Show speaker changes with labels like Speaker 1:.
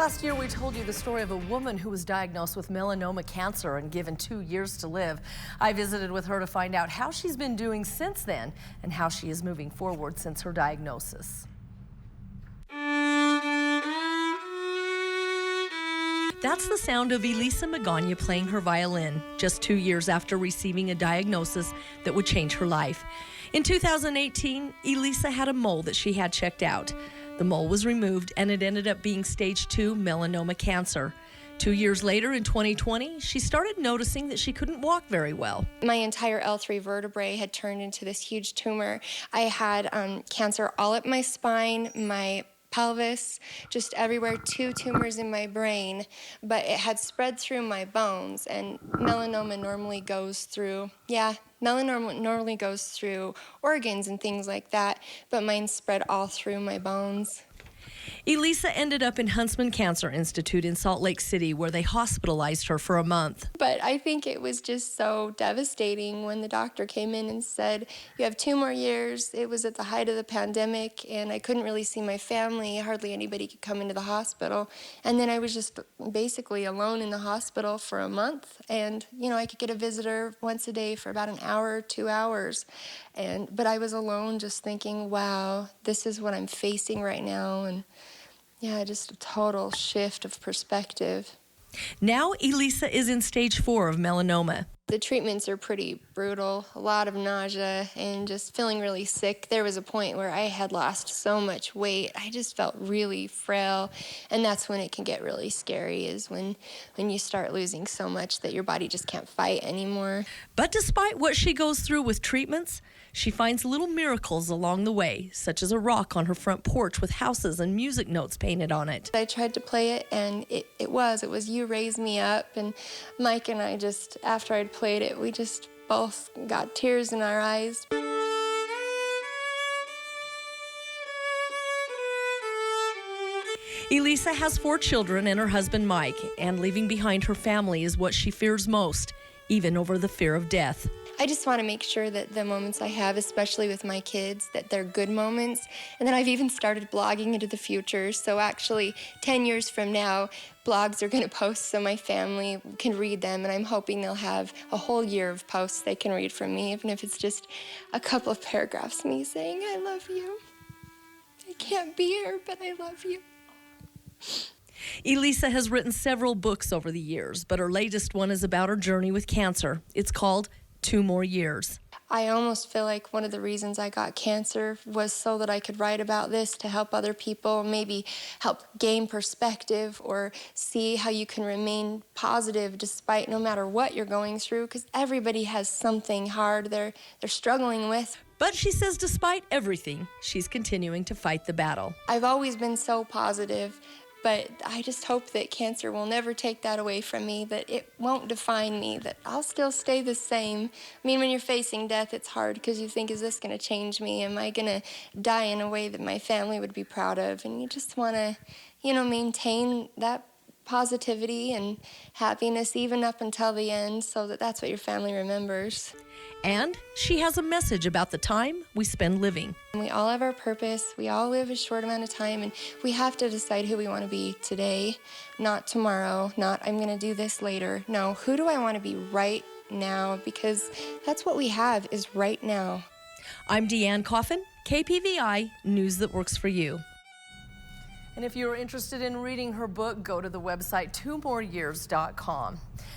Speaker 1: Last year, we told you the story of a woman who was diagnosed with melanoma cancer and given 2 years to live. I visited with her to find out how she's been doing since then and how she is moving forward since her diagnosis. That's the sound of Elisa Magagna playing her violin, just 2 years after receiving a diagnosis that would change her life. In 2018, Elisa had a mole that she had checked out. The mole was removed and it ended up being stage 2 melanoma cancer. 2 years later, in 2020, she started noticing that she couldn't walk very well.
Speaker 2: My entire L3 vertebrae had turned into this huge tumor. I had cancer all up my spine, my pelvis, just everywhere, 2 tumors in my brain, but it had spread through my bones, and melanoma normally goes through, organs and things like that, but mine spread all through my bones.
Speaker 1: Elisa ended up in Huntsman Cancer Institute in Salt Lake City, where they hospitalized her for a month.
Speaker 2: But I think it was just so devastating when the doctor came in and said, "You have 2 more years." It was at the height of the pandemic, and I couldn't really see my family. Hardly anybody could come into the hospital. And then I was just basically alone in the hospital for a month. And, I could get a visitor once a day for about an hour, 2 hours. But I was alone just thinking, wow, this is what I'm facing right now. And just a total shift of perspective.
Speaker 1: Now, Elisa is in stage 4 of melanoma.
Speaker 2: The treatments are pretty brutal, a lot of nausea and just feeling really sick. There was a point where I had lost so much weight. I just felt really frail, and that's when it can get really scary, is when you start losing so much that your body just can't fight anymore.
Speaker 1: But despite what she goes through with treatments, she finds little miracles along the way, such as a rock on her front porch with houses and music notes painted on it.
Speaker 2: I tried to play it, and it was You Raise Me Up, and Mike and I just, after I'd played it, we just both got tears in our eyes.
Speaker 1: Elisa has 4 children and her husband Mike, and leaving behind her family is what she fears most, even over the fear of death.
Speaker 2: I just want to make sure that the moments I have, especially with my kids, that they're good moments. And then I've even started blogging into the future. So actually, 10 years from now, blogs are going to post so my family can read them. And I'm hoping they'll have a whole year of posts they can read from me, even if it's just a couple of paragraphs of me saying, "I love you. I can't be here, but I love you."
Speaker 1: Elisa has written several books over the years, but her latest one is about her journey with cancer. It's called 2 More Years.
Speaker 2: I almost feel like one of the reasons I got cancer was so that I could write about this to help other people, maybe help gain perspective or see how you can remain positive despite no matter what you're going through, because everybody has something hard they're struggling with.
Speaker 1: But she says despite everything, she's continuing to fight the battle.
Speaker 2: I've always been so positive, but I just hope that cancer will never take that away from me, that it won't define me, that I'll still stay the same. I mean, when you're facing death, it's hard because you think, is this going to change me? Am I going to die in a way that my family would be proud of? And you just want to, maintain that positivity and happiness even up until the end, so that that's what your family remembers.
Speaker 1: And she has a message about the time we spend living.
Speaker 2: We all have our purpose. We all live a short amount of time, and we have to decide who we want to be today, not tomorrow, not I'm going to do this later. No, who do I want to be right now? Because that's what we have, is right now.
Speaker 1: I'm Deanne Coffin, KPVI, news that works for you. And if you're interested in reading her book, go to the website twomoreyears.com.